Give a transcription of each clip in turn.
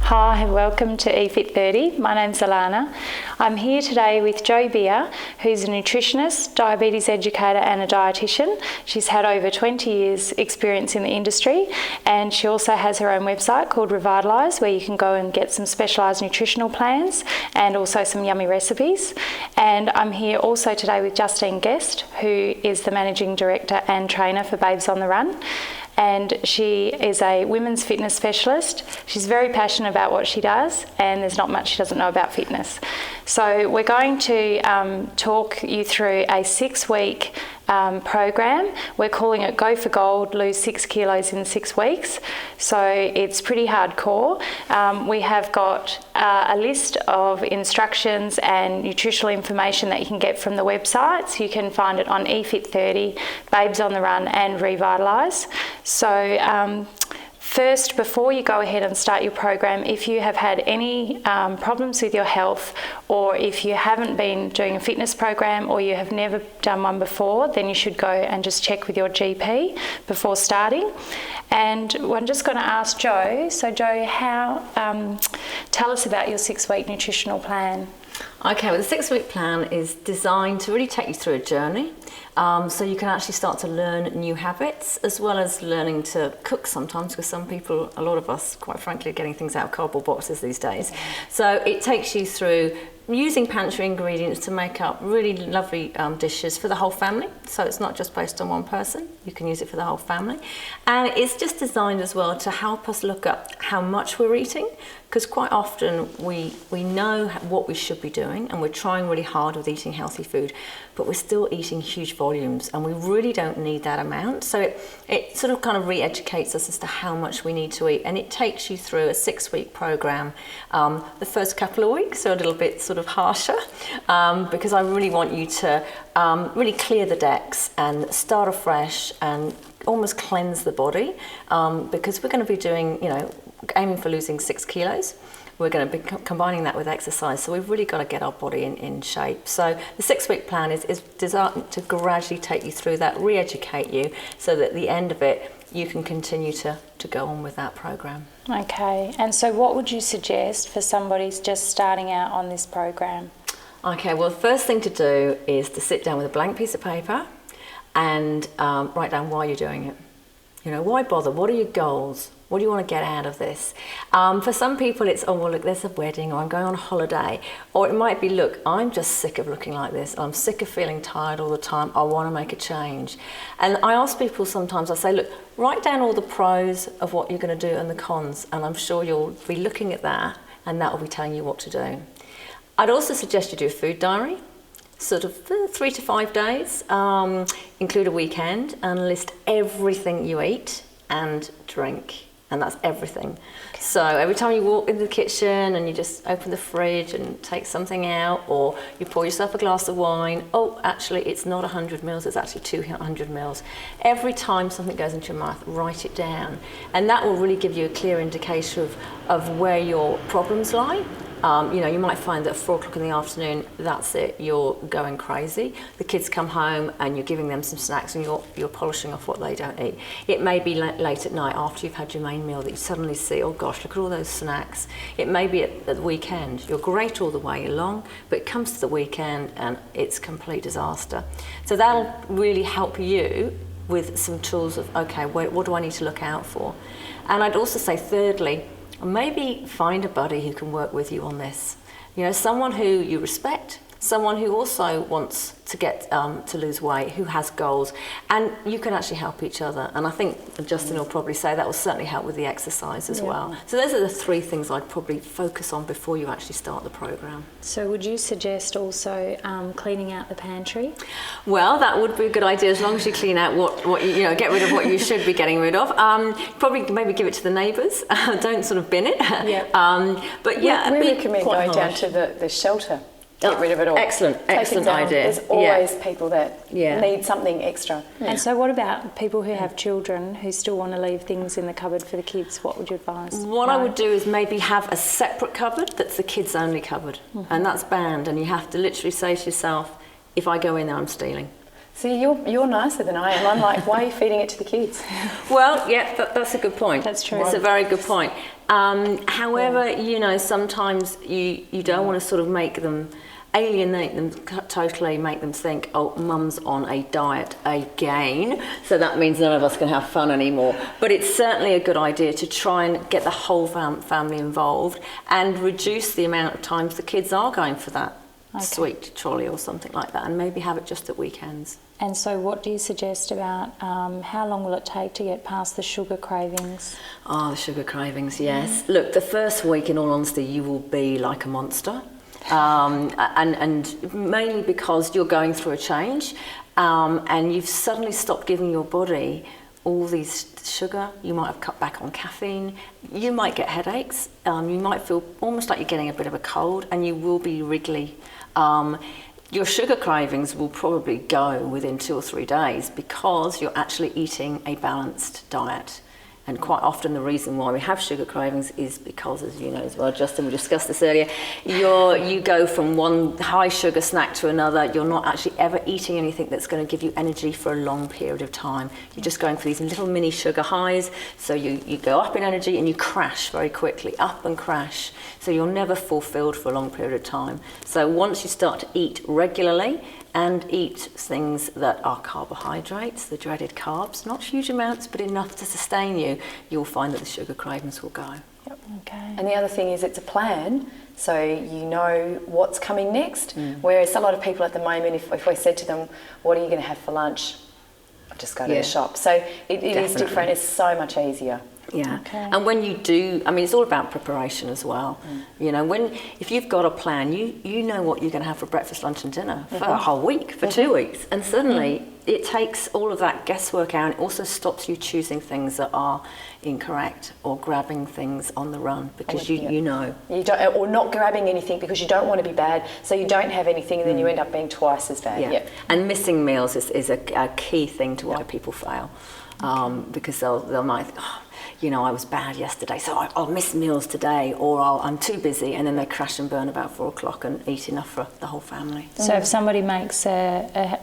Hi, welcome to eFit30. My name's Alana. I'm here today with Jo Beer, who's a nutritionist, diabetes educator and a dietitian. She's had over 20 years experience in the industry, and she also has her own website called Revitalise, where you can go and get some specialised nutritional plans and also some yummy recipes. And I'm here also today with Justine Guest, who is the Managing Director and Trainer for Babes on the Run. And she is a women's fitness specialist. She's very passionate about what she does, and there's not much she doesn't know about fitness. So we're going to talk you through a 6-week program. We're calling it Go for Gold, Lose 6 kilos in 6 weeks. So it's pretty hardcore. We have got a list of instructions and nutritional information that you can get from the websites. You can find it on eFit30, Babes on the Run and Revitalise. So first, before you go ahead and start your program, if you have had any problems with your health, or if you haven't been doing a fitness program or you have never done one before, then you should go and just check with your GP before starting. And I'm just going to ask Jo. So Jo, tell us about your 6-week nutritional plan. Okay, well, the 6-week plan is designed to really take you through a journey. So you can actually start to learn new habits, as well as learning to cook sometimes, because some people, a lot of us, quite frankly, are getting things out of cardboard boxes these days. So it takes you through using pantry ingredients to make up really lovely dishes for the whole family. So it's not just based on one person, you can use it for the whole family. And it's just designed as well to help us look at how much we're eating, because quite often we know what we should be doing, and we're trying really hard with eating healthy food, but we're still eating huge volumes, and we really don't need that amount. So it sort of kind of re-educates us as to how much we need to eat, and it takes you through a 6-week program. The first couple of weeks are a little bit sort of harsher, because I really want you to really clear the decks and start afresh and almost cleanse the body, because we're going to be doing, aiming for losing 6 kilos. We're going to be combining that with exercise, so we've really got to get our body in shape. So the 6-week plan is designed to gradually take you through that, re-educate you, so that at the end of it, you can continue to go on with that program. Okay, and so what would you suggest for somebody who's just starting out on this program? Okay, well, the first thing to do is to sit down with a blank piece of paper and write down why you're doing it. Why bother? What are your goals? What do you want to get out of this? For some people, it's, oh, well, look, there's a wedding, or I'm going on a holiday. Or it might be, look, I'm just sick of looking like this. I'm sick of feeling tired all the time. I want to make a change. And I ask people sometimes, I say, look, write down all the pros of what you're going to do and the cons. And I'm sure you'll be looking at that, and that will be telling you what to do. I'd also suggest you do a food diary, sort of 3 to 5 days, include a weekend, and list everything you eat and drink. And that's everything. Okay. So every time you walk into the kitchen and you just open the fridge and take something out, or you pour yourself a glass of wine, oh, actually it's not 100 mils, it's actually 200 mils. Every time something goes into your mouth, write it down. And that will really give you a clear indication of where your problems lie. You might find that at 4 o'clock in the afternoon, that's it, you're going crazy. The kids come home and you're giving them some snacks, and you're polishing off what they don't eat. It may be late at night after you've had your main meal that you suddenly see, oh gosh, look at all those snacks. It may be at the weekend. You're great all the way along, but it comes to the weekend and it's complete disaster. So that'll really help you with some tools of, okay, what do I need to look out for? And I'd also say, thirdly, maybe find a buddy who can work with you on this. Someone who you respect, someone who also wants to get to lose weight, who has goals, and you can actually help each other. And I think Justin will probably say that will certainly help with the exercise as well. So those are the 3 things I'd probably focus on before you actually start the program. So would you suggest also cleaning out the pantry? Well, that would be a good idea, as long as you clean out what get rid of what you should be getting rid of. Probably maybe give it to the neighbours. Don't sort of bin it. But yeah, we recommend going down to the shelter. Get rid of it all. Excellent idea. There's always people that need something extra. And so what about people who have children who still want to leave things in the cupboard for the kids? What would you advise? What I would do is maybe have a separate cupboard that's the kids only cupboard, and that's banned, and you have to literally say to yourself, if I go in there, I'm stealing. See, you're nicer than I am. I'm like, why are you feeding it to the kids? Well, yeah, that's a good point. That's true. It's a very good point. However, you know, sometimes you don't want to sort of alienate them totally, make them think, oh, mum's on a diet again, so that means none of us can have fun anymore. But it's certainly a good idea to try and get the whole family involved and reduce the amount of times the kids are going for that sweet trolley or something like that, and maybe have it just at weekends. And so what do you suggest about how long will it take to get past the sugar cravings? Oh, the sugar cravings, yes. Look, the first week, in all honesty, you will be like a monster. And mainly because you're going through a change, and you've suddenly stopped giving your body all these sugar. You might have cut back on caffeine. You might get headaches. You might feel almost like you're getting a bit of a cold, and you will be wriggly. Your sugar cravings will probably go within 2 or 3 days because you're actually eating a balanced diet. And quite often the reason why we have sugar cravings is because, as you know as well, Justin, we discussed this earlier, you go from one high sugar snack to another. You're not actually ever eating anything that's going to give you energy for a long period of time. You're just going for these little mini sugar highs. So you go up in energy and you crash very quickly, up and crash. So you're never fulfilled for a long period of time. So once you start to eat regularly, and eat things that are carbohydrates, the dreaded carbs, not huge amounts, but enough to sustain you, you'll find that the sugar cravings will go. Yep. Okay. And the other thing is it's a plan, so you know what's coming next. Whereas a lot of people at the moment, if we said to them, what are you going to have for lunch? I'll just go to the shop. So it is different. It's so much easier. Yeah, and when you do, I mean, it's all about preparation as well. You know, if you've got a plan, you know what you're going to have for breakfast, lunch and dinner for a whole week, for 2 weeks, and suddenly it takes all of that guesswork out. It also stops you choosing things that are incorrect or grabbing things on the run because you know. You don't, or not grabbing anything because you don't want to be bad, so you don't have anything and then you end up being twice as bad. Yeah. And missing meals is a key thing to why people fail, because they'll might, you know, I was bad yesterday, so I'll miss meals today, or I'm too busy, and then they crash and burn about 4 o'clock and eat enough for the whole family. So if somebody makes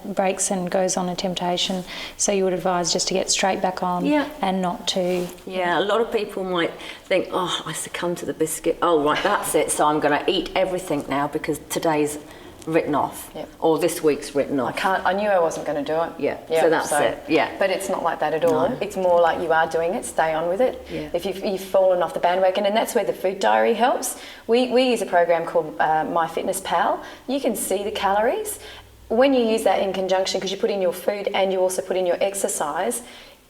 breaks and goes on a temptation, so you would advise just to get straight back on and not to... Yeah, a lot of people might think, oh, I succumbed to the biscuit. Oh, right, that's it, so I'm going to eat everything now because today's written off, or this week's written off. I knew I wasn't going to do it. So that's it. Yeah, but it's not like that at all. No. It's more like you are doing it. Stay on with it. If you've fallen off the bandwagon, and that's where the food diary helps. We use a program called MyFitnessPal. You can see the calories when you use that in conjunction, because you put in your food and you also put in your exercise.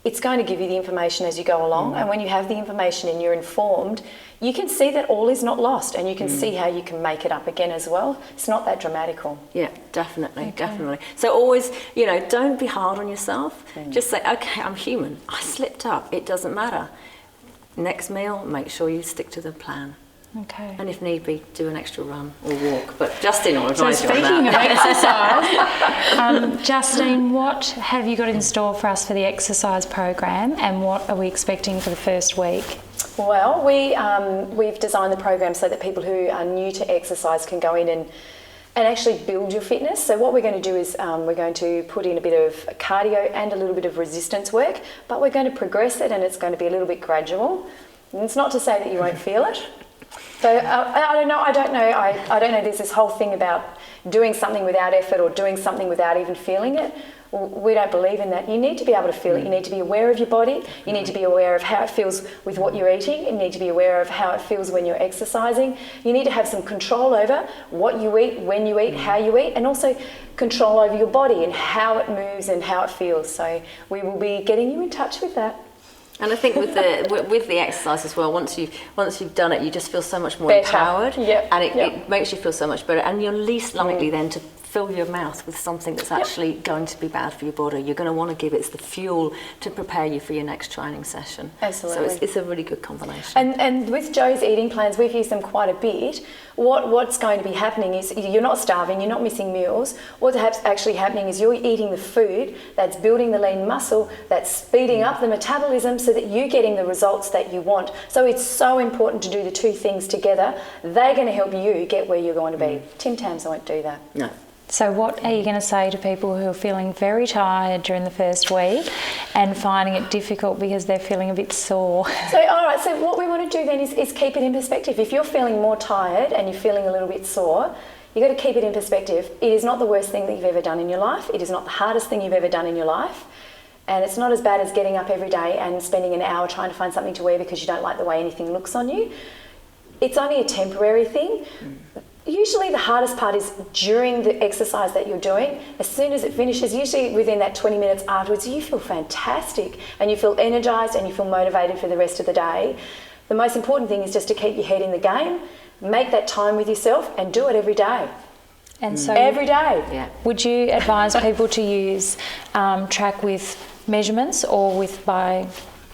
It's going to give you the information as you go along, and when you have the information and you're informed, you can see that all is not lost, and you can see how you can make it up again as well. It's not that dramatical. Yeah, definitely. So always, you know, don't be hard on yourself. Just say, okay, I'm human. I slipped up. It doesn't matter. Next meal, make sure you stick to the plan. Okay. And if need be, do an extra run or walk. But Justin will advise you on that. So speaking of exercise, Justine, what have you got in store for us for the exercise program, and what are we expecting for the first week? Well, we've designed the program so that people who are new to exercise can go in and actually build your fitness. So what we're going to do is we're going to put in a bit of cardio and a little bit of resistance work, but we're going to progress it, and it's going to be a little bit gradual. And it's not to say that you won't feel it. So I don't know. There's this whole thing about doing something without effort or doing something without even feeling it. We don't believe in that. You need to be able to feel it. You need to be aware of your body. You need to be aware of how it feels with what you're eating. You need to be aware of how it feels when you're exercising. You need to have some control over what you eat, when you eat, how you eat, and also control over your body and how it moves and how it feels. So we will be getting you in touch with that. And I think with the exercise as well, once you've done it, you just feel so much more empowered, and it makes you feel so much better. And you're least likely then to fill your mouth with something that's actually going to be bad for your body. You're going to want to give it the fuel to prepare you for your next training session. Absolutely. So it's a really good combination. And with Jo's eating plans, we've used them quite a bit. What's going to be happening is you're not starving, you're not missing meals. What's actually happening is you're eating the food that's building the lean muscle, that's speeding up the metabolism so that you're getting the results that you want. So it's so important to do the two things together. They're going to help you get where you're going to be. Tim Tams won't do that. No. So what are you going to say to people who are feeling very tired during the first week and finding it difficult because they're feeling a bit sore? So, all right, so what we want to do then is keep it in perspective. If you're feeling more tired and you're feeling a little bit sore, you've got to keep it in perspective. It is not the worst thing that you've ever done in your life. It is not the hardest thing you've ever done in your life. And it's not as bad as getting up every day and spending an hour trying to find something to wear because you don't like the way anything looks on you. It's only a temporary thing. Usually the hardest part is during the exercise that you're doing. As soon as it finishes, usually within that 20 minutes afterwards, you feel fantastic and you feel energised and you feel motivated for the rest of the day. The most important thing is just to keep your head in the game, make that time with yourself and do it every day. And so every day. Yeah. would you advise people to use track with measurements or by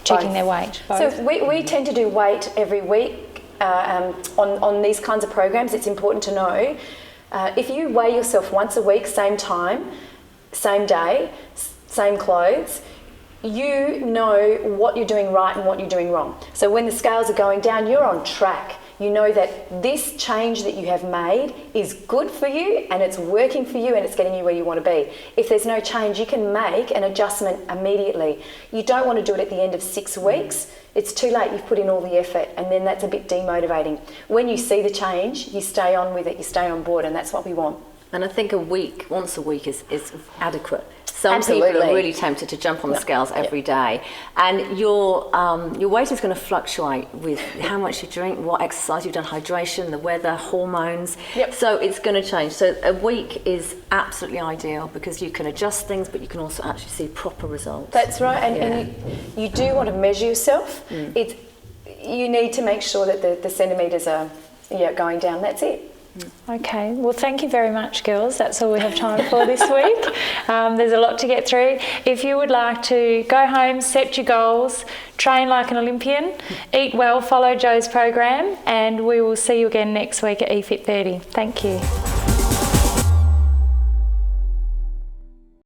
checking Both. their weight? So we tend to do weight every week. On these kinds of programs, it's important to know if you weigh yourself once a week, same time, same day, same clothes, you know what you're doing right and what you're doing wrong. So when the scales are going down, you're on track. You know that this change that you have made is good for you and it's working for you and it's getting you where you want to be. If there's no change, you can make an adjustment immediately. You don't want to do it at the end of 6 weeks. It's too late, you've put in all the effort and then that's a bit demotivating. When you see the change, you stay on with it, you stay on board, and that's what we want. And I think once a week is adequate. Some Absolutely. people are really tempted to jump on the scales every day, and your weight is going to fluctuate with how much you drink, what exercise you've done, hydration, the weather, hormones. Yep. So it's going to change. So a week is absolutely ideal because you can adjust things, but you can also actually see proper results. That's right, and you do want to measure yourself. You need to make sure that the centimetres are going down. That's it. Okay, well thank you very much girls, that's all we have time for this week. There's a lot to get through. If you would like to go home, set your goals, train like an Olympian, eat well, follow Jo's program, and we will see you again next week at eFit30. Thank you.